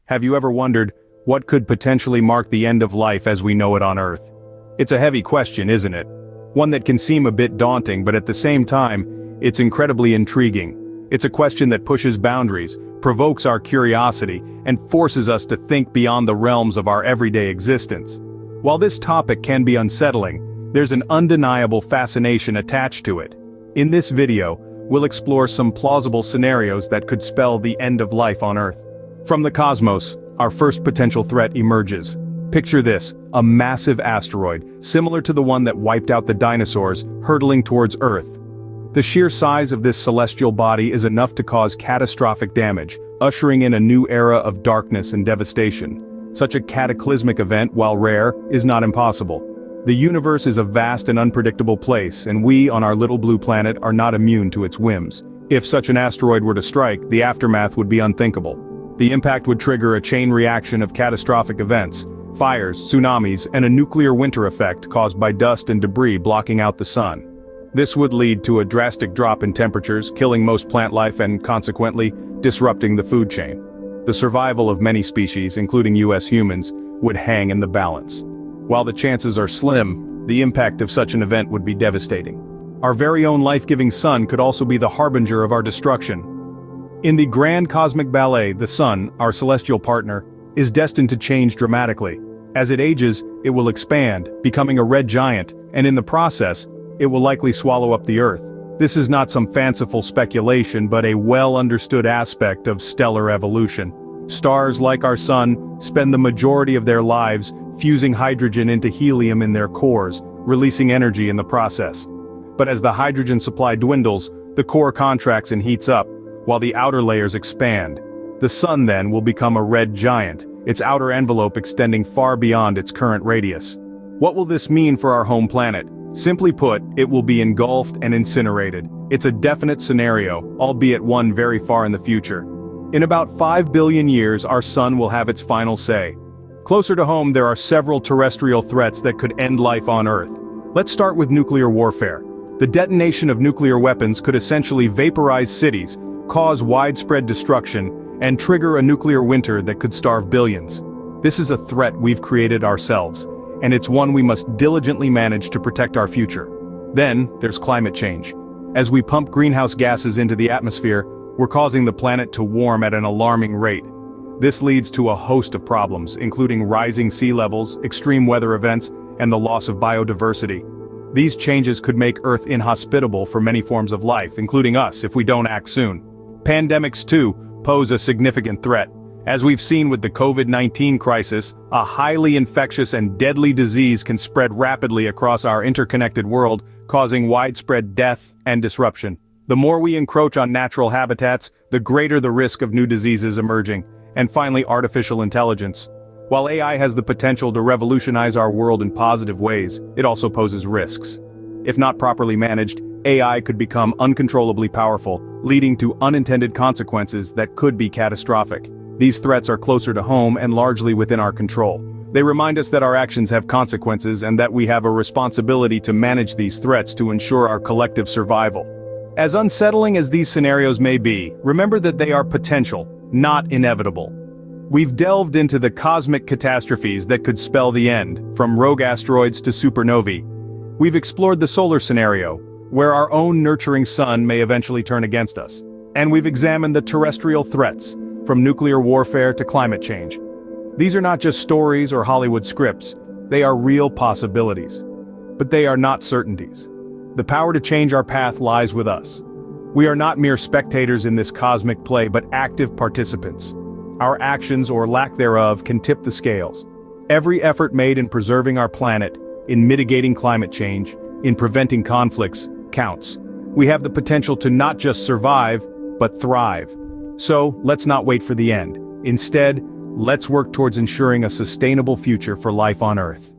Have you ever wondered, what could potentially mark the end of life as we know it on Earth? It's a heavy question, isn't it? One that can seem a bit daunting, but at the same time, it's incredibly intriguing. It's a question that pushes boundaries, provokes our curiosity, and forces us to think beyond the realms of our everyday existence. While this topic can be unsettling, there's an undeniable fascination attached to it. In this video, we'll explore some plausible scenarios that could spell the end of life on Earth. From the cosmos, our first potential threat emerges. Picture this, a massive asteroid, similar to the one that wiped out the dinosaurs, hurtling towards Earth. The sheer size of this celestial body is enough to cause catastrophic damage, ushering in a new era of darkness and devastation. Such a cataclysmic event, while rare, is not impossible. The universe is a vast and unpredictable place, and we, on our little blue planet, are not immune to its whims. If such an asteroid were to strike, the aftermath would be unthinkable. The impact would trigger a chain reaction of catastrophic events: fires, tsunamis, and a nuclear winter effect caused by dust and debris blocking out the sun. This would lead to a drastic drop in temperatures, killing most plant life and, consequently, disrupting the food chain. The survival of many species, including US humans, would hang in the balance. While the chances are slim, the impact of such an event would be devastating. Our very own life-giving sun could also be the harbinger of our destruction. In the grand cosmic ballet, the sun, our celestial partner, is destined to change dramatically. As it ages, it will expand, becoming a red giant, and in the process, it will likely swallow up the Earth. This is not some fanciful speculation, but a well-understood aspect of stellar evolution. Stars like our sun spend the majority of their lives fusing hydrogen into helium in their cores, releasing energy in the process. But as the hydrogen supply dwindles, the core contracts and heats up, while the outer layers expand. The sun then will become a red giant, its outer envelope extending far beyond its current radius. What will this mean for our home planet? Simply put, it will be engulfed and incinerated. It's a definite scenario, albeit one very far in the future. In about 5 billion years, our sun will have its final say. Closer to home, there are several terrestrial threats that could end life on Earth. Let's start with nuclear warfare. The detonation of nuclear weapons could essentially vaporize cities, cause widespread destruction, and trigger a nuclear winter that could starve billions. This is a threat we've created ourselves, and it's one we must diligently manage to protect our future. Then, there's climate change. As we pump greenhouse gases into the atmosphere, we're causing the planet to warm at an alarming rate. This leads to a host of problems, including rising sea levels, extreme weather events, and the loss of biodiversity. These changes could make Earth inhospitable for many forms of life, including us, if we don't act soon. Pandemics, too, pose a significant threat. As we've seen with the COVID-19 crisis, a highly infectious and deadly disease can spread rapidly across our interconnected world, causing widespread death and disruption. The more we encroach on natural habitats, the greater the risk of new diseases emerging. And finally, artificial intelligence. While AI has the potential to revolutionize our world in positive ways, it also poses risks. If not properly managed, AI could become uncontrollably powerful, leading to unintended consequences that could be catastrophic. These threats are closer to home and largely within our control. They remind us that our actions have consequences and that we have a responsibility to manage these threats to ensure our collective survival. As unsettling as these scenarios may be, remember that they are potential, not inevitable. We've delved into the cosmic catastrophes that could spell the end, from rogue asteroids to supernovae. We've explored the solar scenario, where our own nurturing sun may eventually turn against us. And we've examined the terrestrial threats, from nuclear warfare to climate change. These are not just stories or Hollywood scripts, they are real possibilities. But they are not certainties. The power to change our path lies with us. We are not mere spectators in this cosmic play, but active participants. Our actions or lack thereof can tip the scales. Every effort made in preserving our planet, in mitigating climate change, in preventing conflicts, counts. We have the potential to not just survive, but thrive. So, let's not wait for the end. Instead, let's work towards ensuring a sustainable future for life on Earth.